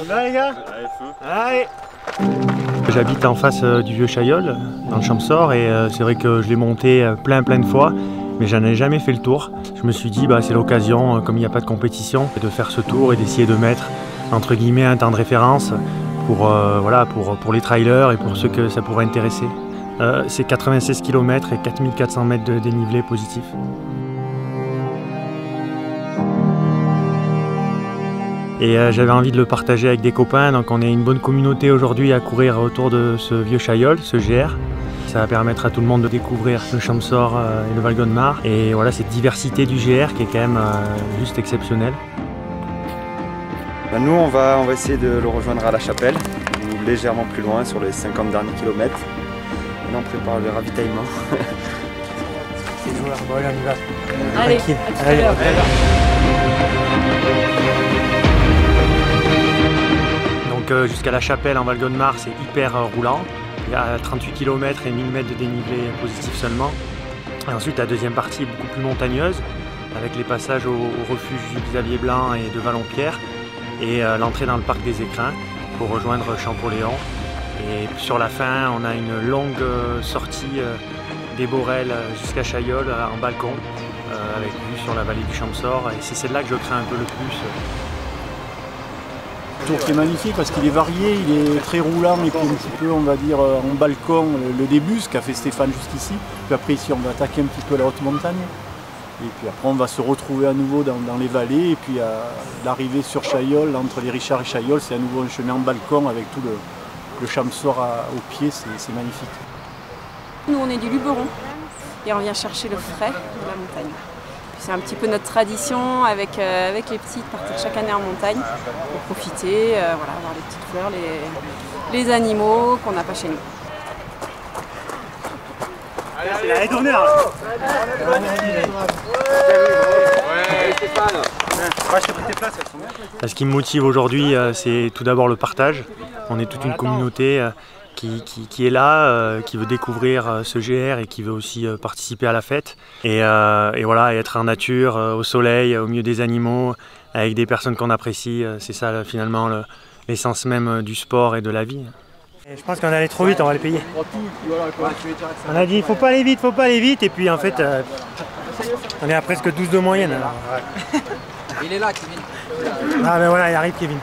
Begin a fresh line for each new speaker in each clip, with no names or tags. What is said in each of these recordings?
Là les gars. Allez. J'habite en face du vieux Chaillol, dans le Champsaur, et c'est vrai que je l'ai monté plein de fois, mais j'en ai jamais fait le tour. Je me suis dit, bah, c'est l'occasion, comme il n'y a pas de compétition, de faire ce tour et d'essayer de mettre, entre guillemets, un temps de référence pour, voilà, pour les trailers et pour ceux que ça pourrait intéresser. C'est 96 km et 4400 mètres de dénivelé positif. Et j'avais envie de le partager avec des copains, donc on est une bonne communauté aujourd'hui à courir autour de ce vieux Chaillol, ce GR. Ça va permettre à tout le monde de découvrir le Champsaur et le Val-de-Marne. Et voilà, cette diversité du GR qui est quand même juste exceptionnelle.
Nous, on va essayer de le rejoindre à La Chapelle, ou légèrement plus loin, sur les 50 derniers kilomètres. Là, on prépare le ravitaillement.
C'est joueur, bon, allez, on y va.
Allez,
allez. Donc jusqu'à La Chapelle en Val-de-Marne, c'est hyper roulant. Il y a 38 km et 1000 mètres de dénivelé positif seulement. Et ensuite la deuxième partie est beaucoup plus montagneuse, avec les passages au refuge du Xavier Blanc et de Vallon-Pierre, et l'entrée dans le parc des Écrins pour rejoindre Champoléon. Et sur la fin, on a une longue sortie des Borelles jusqu'à Chaillol en balcon, avec vue sur la vallée du Champsaur. Et c'est celle-là que je crains un peu le plus.
Tour qui est magnifique parce qu'il est varié, il est très roulant et puis un petit peu, on va dire, en balcon le début, ce qu'a fait Stéphane jusqu'ici. Puis après ici on va attaquer un petit peu la haute montagne. Et puis après on va se retrouver à nouveau dans les vallées. Et puis à l'arrivée sur Chaillol, entre les Richards et Chaillol, c'est à nouveau un chemin en balcon avec tout le Champsaur au pied, c'est magnifique.
Nous on est du Luberon et on vient chercher le frais de la montagne. C'est un petit peu notre tradition avec les petits de partir chaque année en montagne pour profiter, voilà, voir les petites fleurs, les animaux qu'on n'a pas chez nous.
Allez, tournez là. Ce qui me motive aujourd'hui, c'est tout d'abord le partage. On est toute une communauté qui est là, qui veut découvrir ce GR et qui veut aussi participer à la fête. Et voilà, être en nature, au soleil, au milieu des animaux, avec des personnes qu'on apprécie, c'est ça finalement l'essence même du sport et de la vie. Et je pense qu'on est allé trop vite, on va le payer. On a dit faut pas aller vite, et puis en fait on est à presque 12 de moyenne. Alors.
Il est là, Kevin.
Ah ben voilà, il arrive Kevin.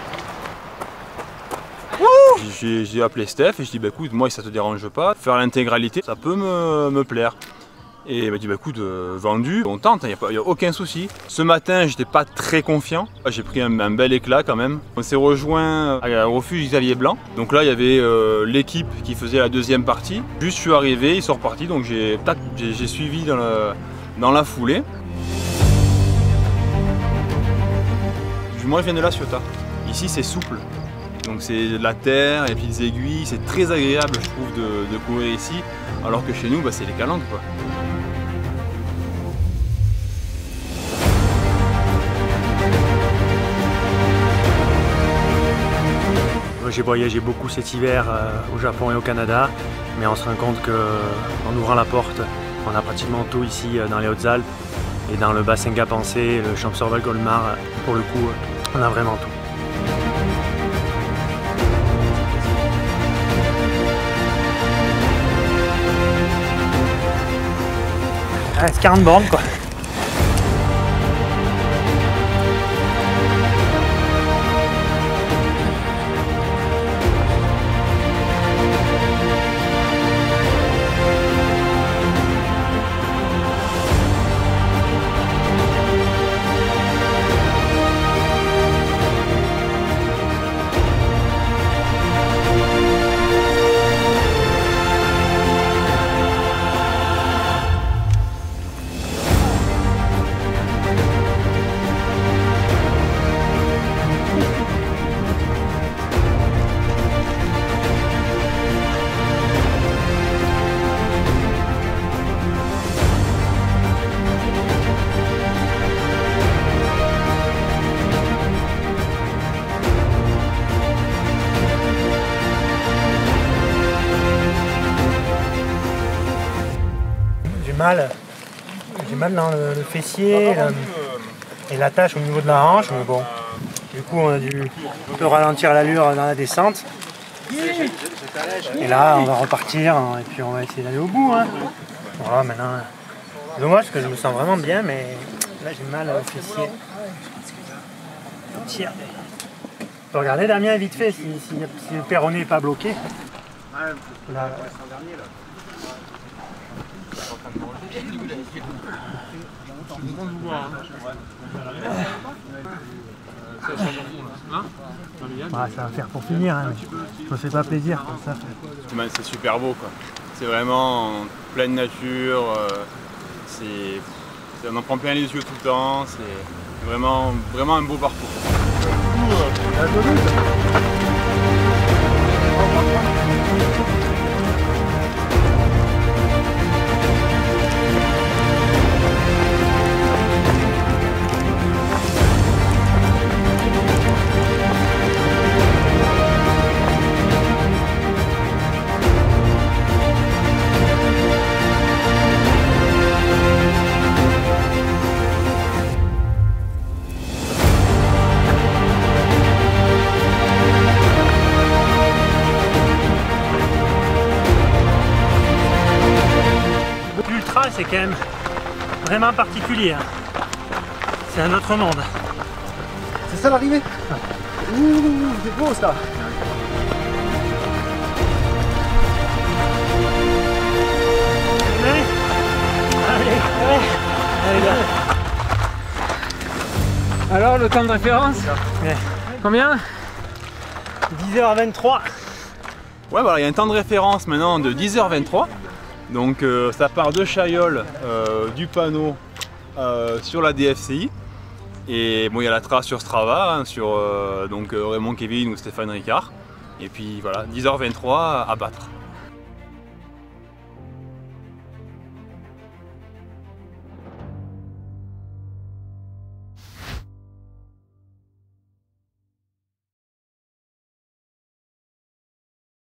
J'ai appelé Steph et je dis bah écoute, moi si ça te dérange pas, faire l'intégralité ça peut me plaire. Et il m'a dit bah écoute, vendu, on tente, il n'y a aucun souci. Ce matin j'étais pas très confiant, j'ai pris un bel éclat quand même. On s'est rejoint au refuge Xavier Blanc, donc là il y avait l'équipe qui faisait la deuxième partie. Juste je suis arrivé, ils sont repartis, donc j'ai suivi dans la foulée. Moi je viens de La Ciotat, ici c'est souple. Donc c'est de la terre et puis des aiguilles, c'est très agréable je trouve de courir ici, alors que chez nous bah, c'est les calanques quoi.
J'ai voyagé beaucoup cet hiver au Japon et au Canada, mais on se rend compte qu'en ouvrant la porte, on a pratiquement tout ici dans les Hautes-Alpes et dans le bassin Gapençais, le Champsaur Val-de-Marne, pour le coup, on a vraiment tout. Ah, c'est 40 bornes quoi. J'ai mal dans le fessier et l'attache au niveau de la hanche, mais bon, Du coup, on a dû un peu ralentir l'allure dans la descente. Et là, on va repartir et puis on va essayer d'aller au bout. Hein. Voilà, maintenant, c'est dommage parce que je me sens vraiment bien, mais là j'ai mal au fessier. Tiens. Tu peux regarder Damien vite fait si le péroné n'est pas bloqué. Là. Ça va faire pour finir, hein, je me fais pas plaisir comme ça.
C'est super beau quoi. C'est vraiment en pleine nature, on en prend plein les yeux tout le temps, c'est vraiment un beau parcours.
C'est quand même vraiment particulier. Hein. C'est un autre monde.
C'est ça l'arrivée? Ouh, c'est beau ça.
Allez.
Alors, le temps de référence?
Ouais.
Combien?
10h23.
Ouais, voilà, il y a un temps de référence maintenant de 10h23. Donc ça part de Chaillol, du panneau sur la DFCI. Et bon, il y a la trace sur Strava, hein, sur donc Raymond Kevin ou Stéphane Ricard. Et puis voilà, 10h23 à battre.